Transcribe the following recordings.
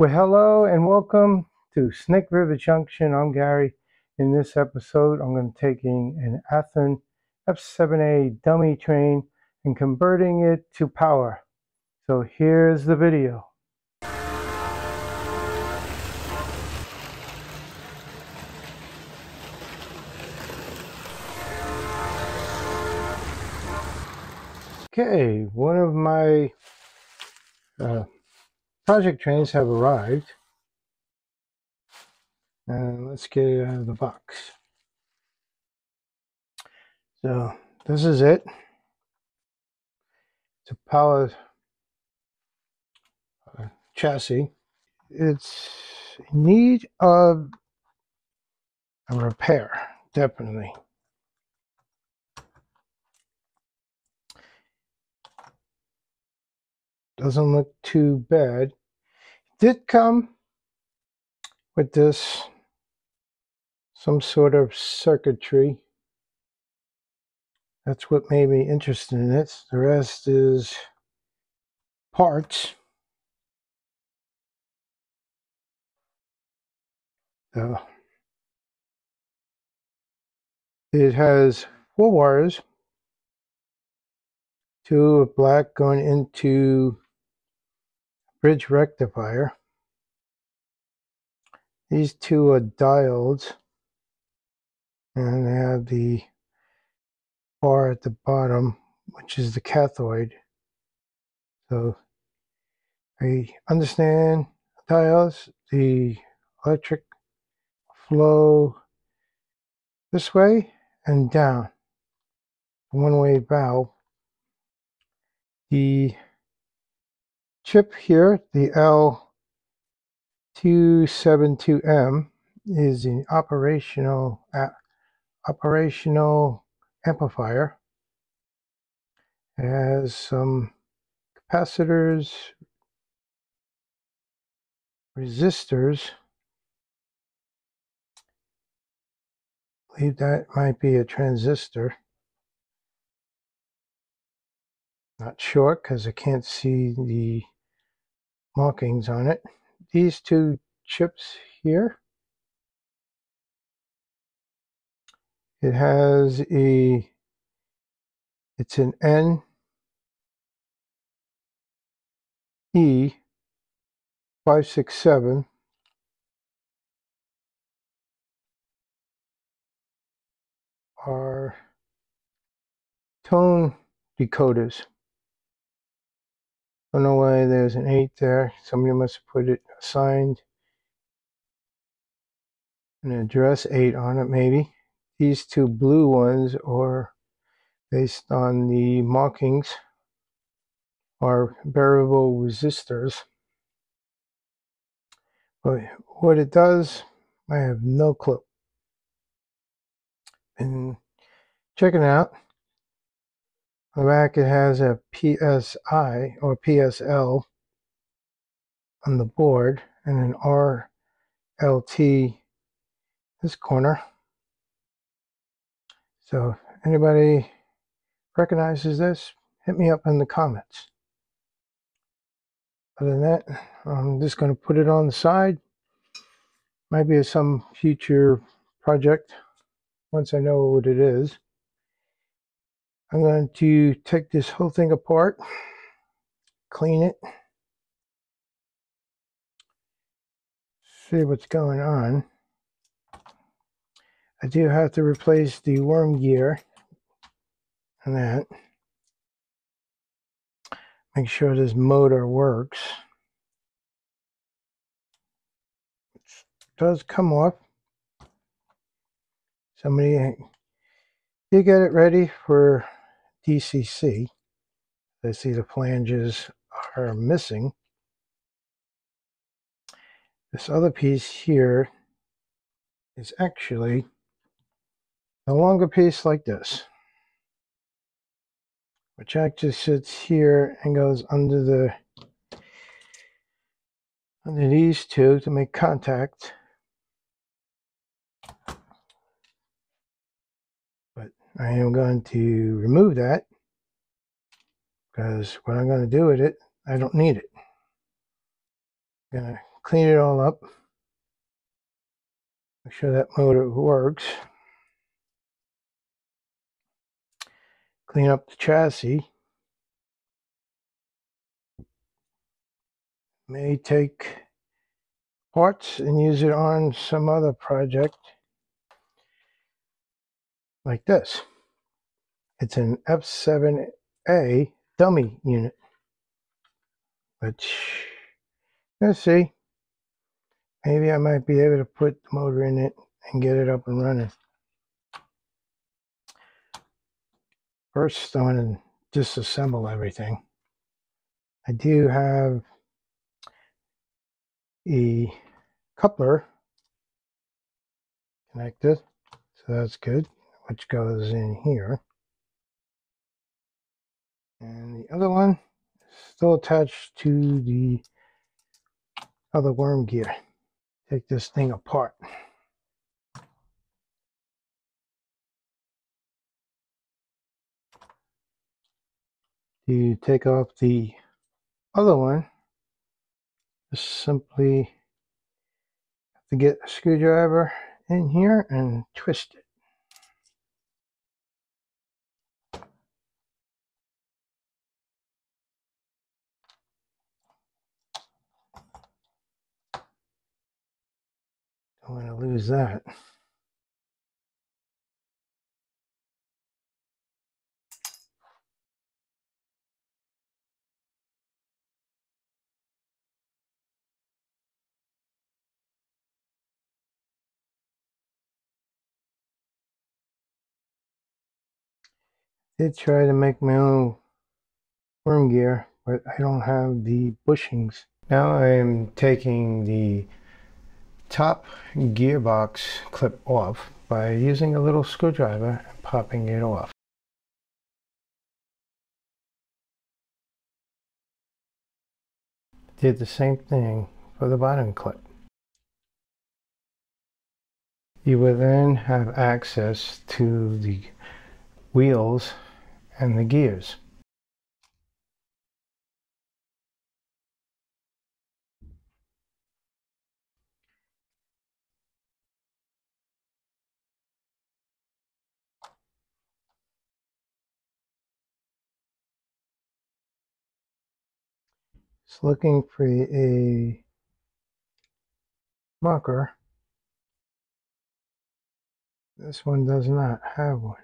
Well, hello and welcome to Snake River Junction. I'm Gary. In this episode, I'm going to be taking an Athearn F7A dummy train and converting it to power. So here's the video. Okay, one of my project trains have arrived. And let's get it out of the box. So this is it. It's a power chassis. It's in need of a repair, definitely. Doesn't look too bad. Did come with this some sort of circuitry. That's what made me interested in it. The rest is parts. So it has 4 wires, 2 of black going into bridge rectifier. These 2 are diodes, and they have the bar at the bottom, which is the cathode. So I understand diodes, the electric flow this way and down, one-way valve. The chip here, the L272M, is an operational amplifier. It has some capacitors, resistors. I believe that might be a transistor. Not sure because I can't see the markings on it. These 2 chips here, it has it's an NE567 are tone decoders. Don't know why there's an 8 there. Somebody must have put it assigned an address 8 on it, maybe. These 2 blue ones are based on the markings, are variable resistors. But what it does, I have no clue. And checking it out, on the back it has a PSI or PSL on the board and an RLT this corner. So anybody recognizes this, hit me up in the comments. Other than that, I'm just going to put it on the side. Might be some future project once I know what it is. I'm going to take this whole thing apart, clean it, see what's going on. I do have to replace the worm gear and that. Make sure this motor works. It does come off. Somebody did get it ready for DCC. I see the flanges are missing. This other piece here is actually a longer piece like this, which actually sits here and goes under these 2 to make contact. But I am going to remove that because what I'm going to do with it, I don't need it. I'm going to clean it all up. Make sure that motor works. Clean up the chassis. May take parts and use it on some other project like this. It's an F7A dummy unit, which, let's see, maybe I might be able to put the motor in it and get it up and running. First, I'm going to disassemble everything. I do have a coupler connected, so that's good, which goes in here. And the other one is still attached to the other worm gear. Take this thing apart. To take off the other one, just simply have to get a screwdriver in here and twist it. Don't want to lose that. Did try to make my own worm gear, but I don't have the bushings. Now I'm taking the top gearbox clip off by using a little screwdriver and popping it off. Did the same thing for the bottom clip. You will then have access to the wheels and the gears. Just looking for a marker. This one does not have one.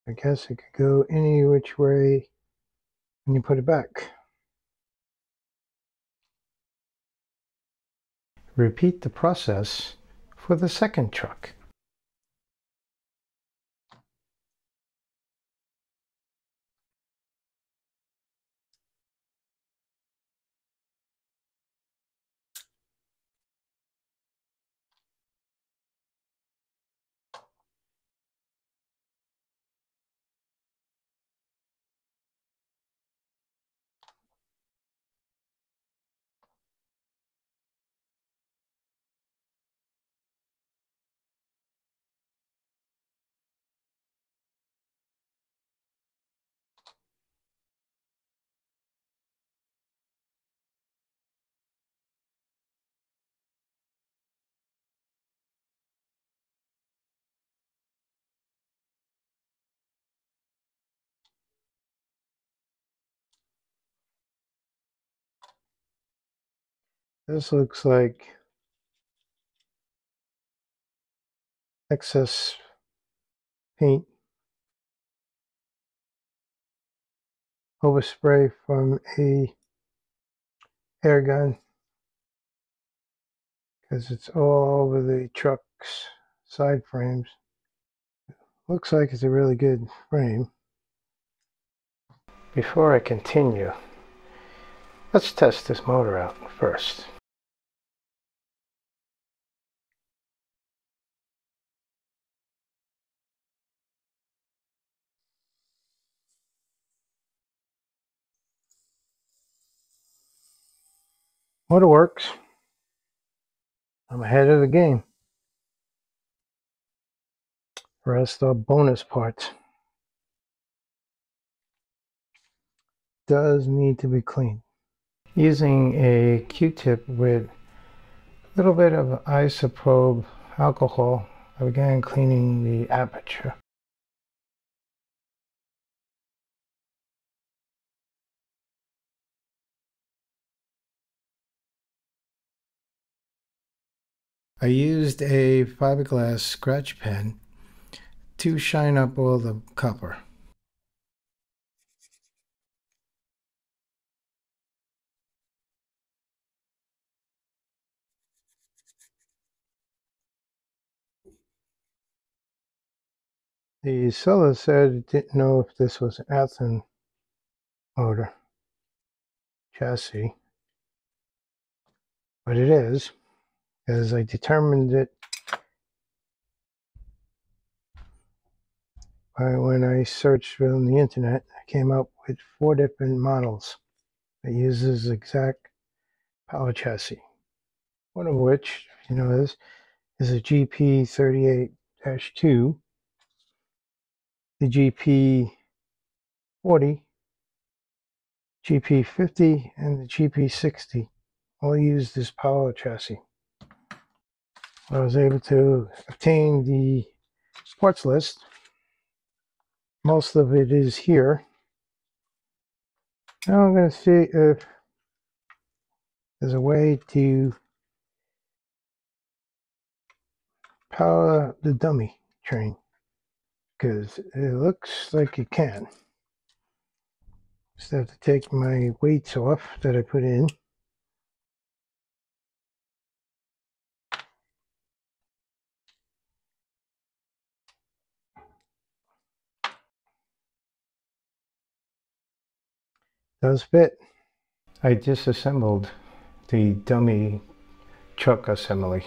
I guess it could go any which way when you put it back. Repeat the process for the second truck. This looks like excess paint, overspray from a air gun, because it's all over the truck's side frames. Looks like it's a really good frame. Before I continue, let's test this motor out first. Motor works. I'm ahead of the game. Rest are bonus parts. Does need to be cleaned. Using a Q-tip with a little bit of isopropyl alcohol, I began cleaning the aperture. I used a fiberglass scratch pen to shine up all the copper. The seller said it didn't know if this was an Athearn motor chassis, but it is, as I determined it when I searched on the internet. I came up with 4 different models that uses exact power chassis. One of which, you know, is a GP38-2, the GP40, GP50, and the GP60 all use this power chassis. I was able to obtain the parts list. Most of it is here. Now I'm going to see if there's a way to power the dummy train, because it looks like it can. Just have to take my weights off that I put in. Does fit. I disassembled the dummy truck assembly.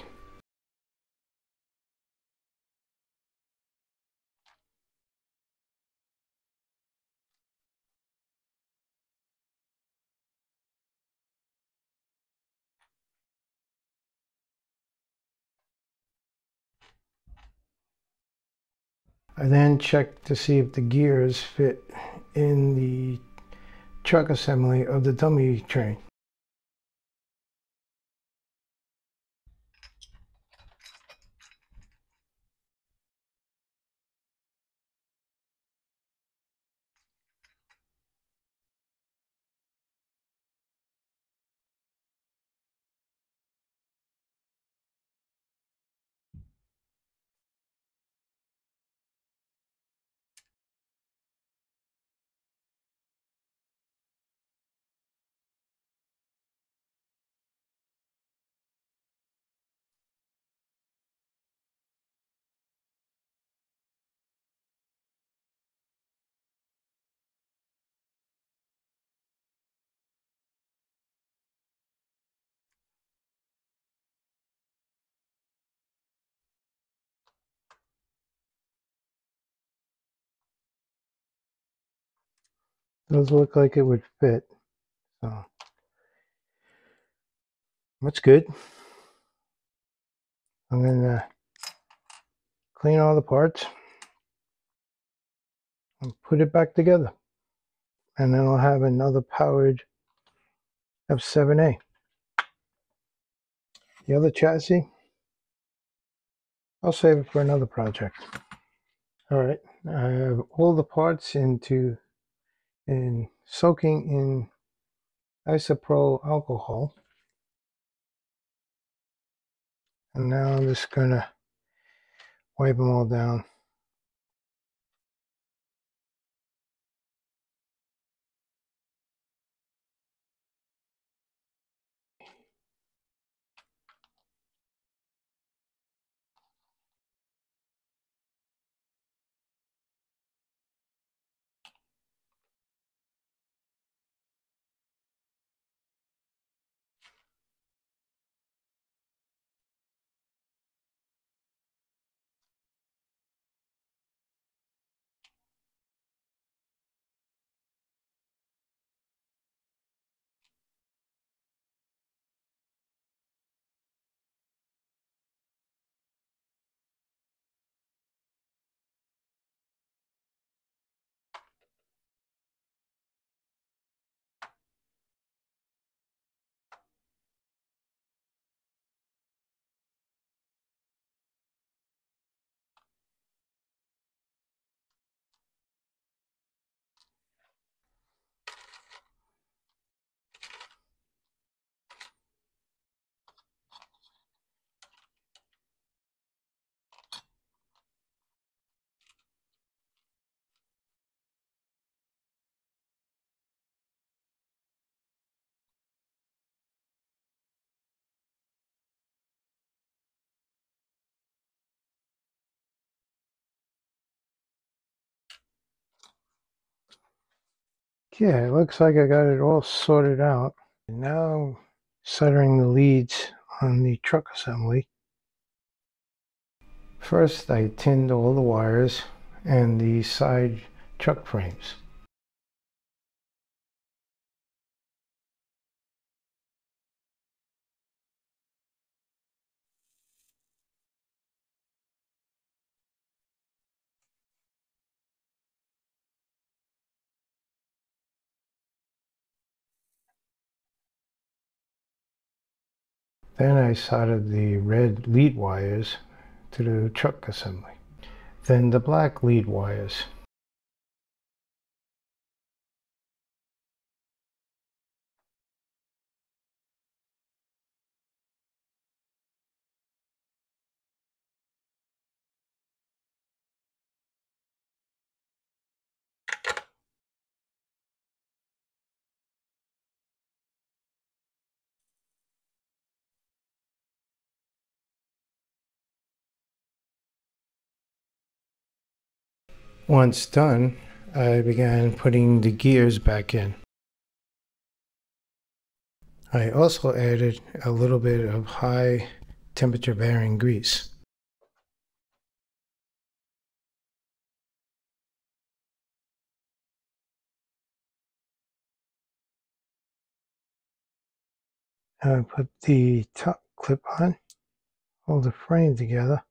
I then checked to see if the gears fit in the truck assembly of the dummy train. Those look like it would fit, so that's good. I'm going to clean all the parts and put it back together, and then I'll have another powered F7A. The other chassis, I'll save it for another project. All right, I have all the parts soaking in isopropyl alcohol, and now I'm just gonna wipe them all down. Okay, it looks like I got it all sorted out. And now I'm soldering the leads on the truck assembly. First, I tinned all the wires and the side truck frames. Then I soldered the red lead wires to the truck assembly. Then the black lead wires. Once done, I began putting the gears back in. I also added a little bit of high temperature bearing grease. I put the top clip on, hold the frame together.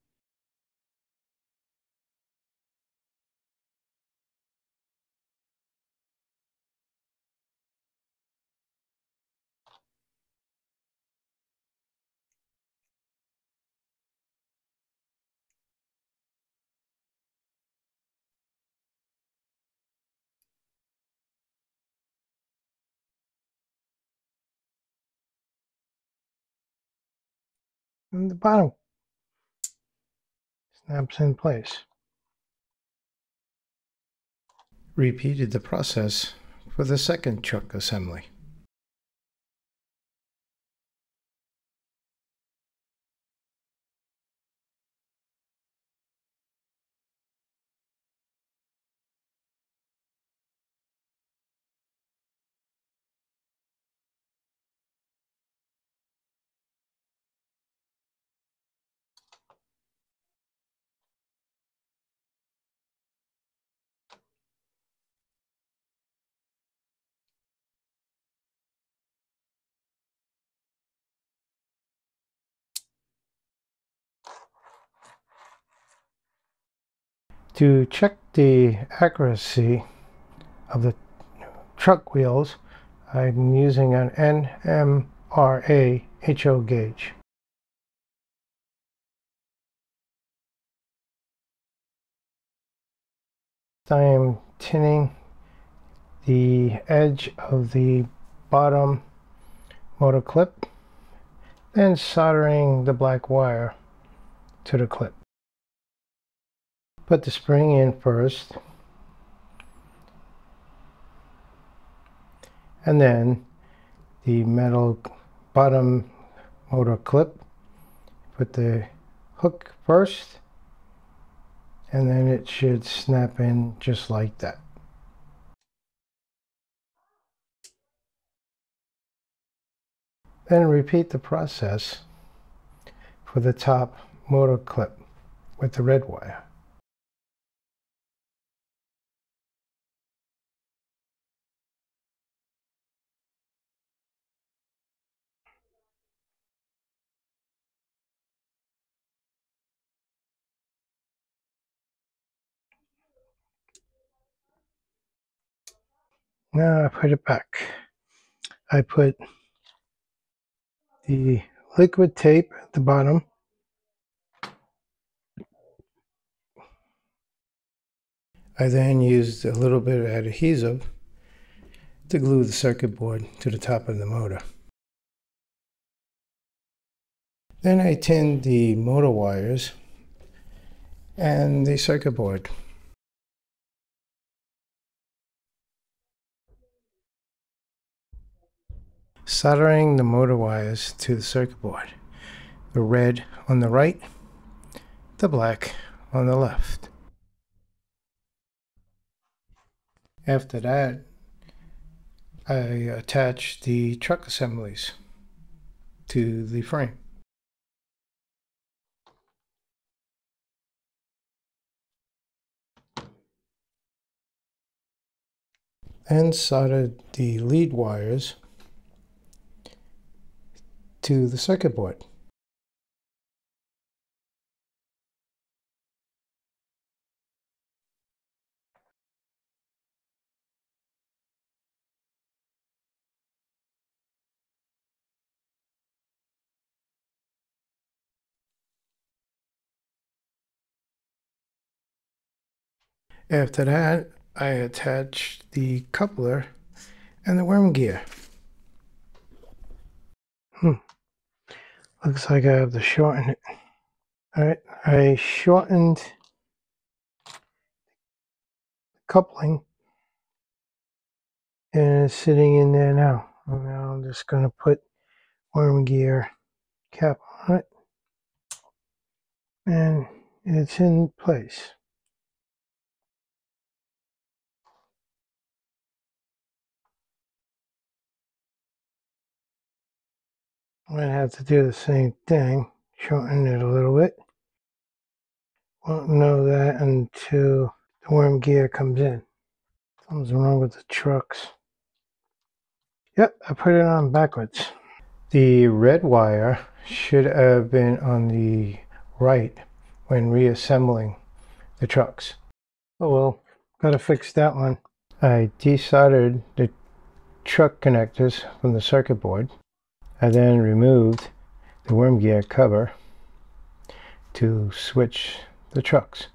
And the bottom snaps in place. Repeated the process for the second truck assembly. To check the accuracy of the truck wheels, I'm using an NMRA HO gauge. I am tinning the edge of the bottom motor clip, then soldering the black wire to the clip. Put the spring in first, and then the metal bottom motor clip. Put the hook first, and then it should snap in just like that. Then repeat the process for the top motor clip with the red wire. Now I put it back. I put the liquid tape at the bottom. I then used a little bit of adhesive to glue the circuit board to the top of the motor. Then I tinned the motor wires and the circuit board. Soldering the motor wires to the circuit board. The red on the right, the black on the left. After that, I attach the truck assemblies to the frame. And soldered the lead wires to the circuit board. After that, I attached the coupler and the worm gear. Looks like I have to shorten it. Alright, I shortened the coupling and it's sitting in there now. And now I'm just going to put worm gear cap on it and it's in place. I'm going to have to do the same thing, shorten it a little bit. Won't know that until the worm gear comes in. Something's wrong with the trucks. Yep, I put it on backwards. The red wire should have been on the right when reassembling the trucks. Oh well, gotta fix that one. I desoldered the truck connectors from the circuit board. I then removed the worm gear cover to switch the trucks.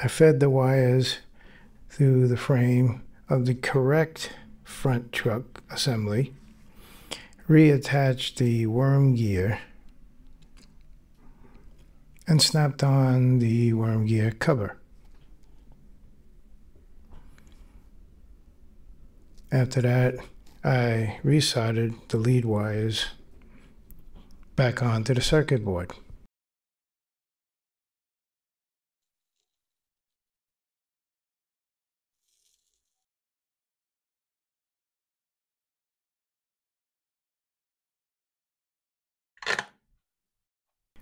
I fed the wires through the frame of the correct front truck assembly, reattached the worm gear, and snapped on the worm gear cover. After that, I resoldered the lead wires back onto the circuit board.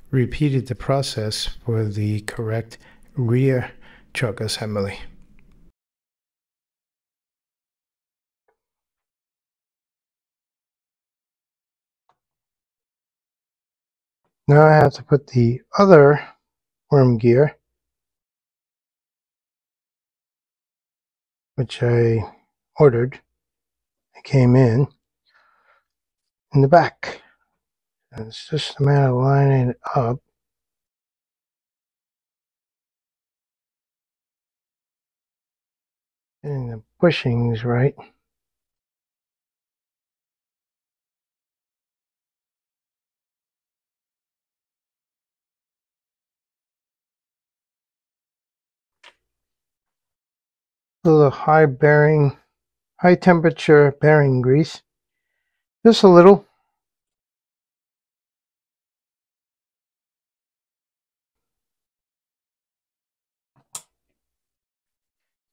Repeated the process for the correct rear truck assembly. Now I have to put the other worm gear, which I ordered. It came in the back. And it's just a matter of lining it up. Getting the bushings right. A little high temperature bearing grease. Just a little.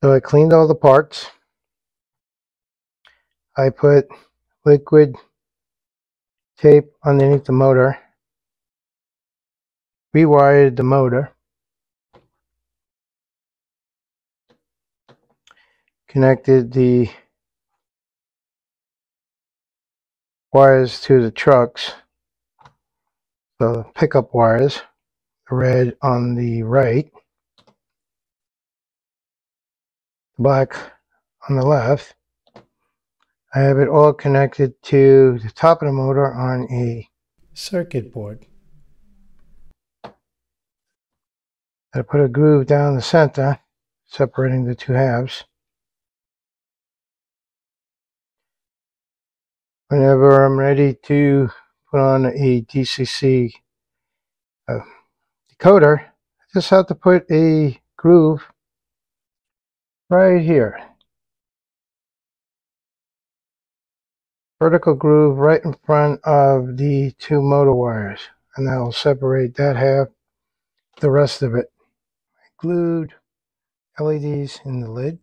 So I cleaned all the parts. I put liquid tape underneath the motor. Rewired the motor. Connected the wires to the trucks. So the pickup wires, the red on the right, black on the left. I have it all connected to the top of the motor on a circuit board. I put a groove down the center, separating the two halves. Whenever I'm ready to put on a DCC decoder, I just have to put a groove right here. Vertical groove right in front of the two motor wires. and that'll separate that half, the rest of it. I glued LEDs in the lid,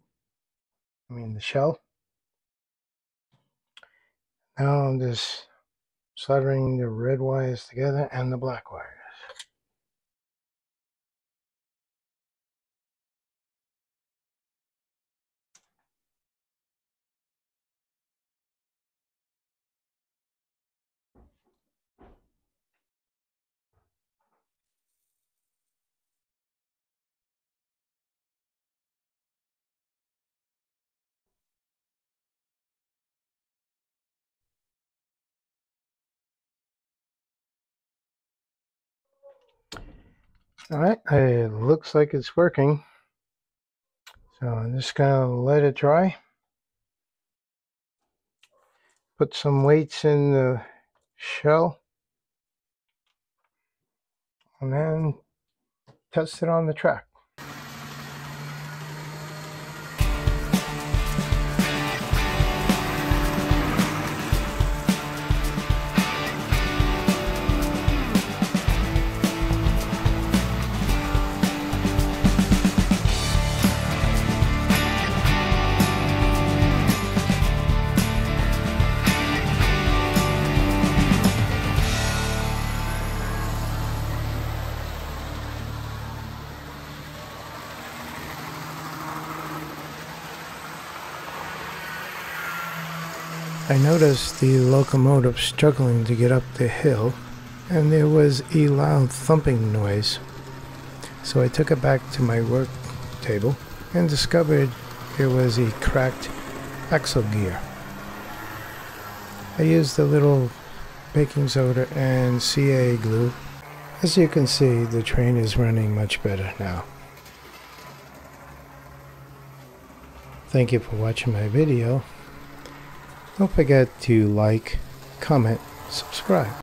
the shell. Now I'm just soldering the red wires together and the black wires. Alright, it looks like it's working. So I'm just going to let it dry. Put some weights in the shell. And then test it on the track. I noticed the locomotive struggling to get up the hill, and there was a loud thumping noise. So I took it back to my work table and discovered there was a cracked axle gear. I used a little baking soda and CA glue. As you can see, the train is running much better now. Thank you for watching my video. Don't forget to like, comment, subscribe.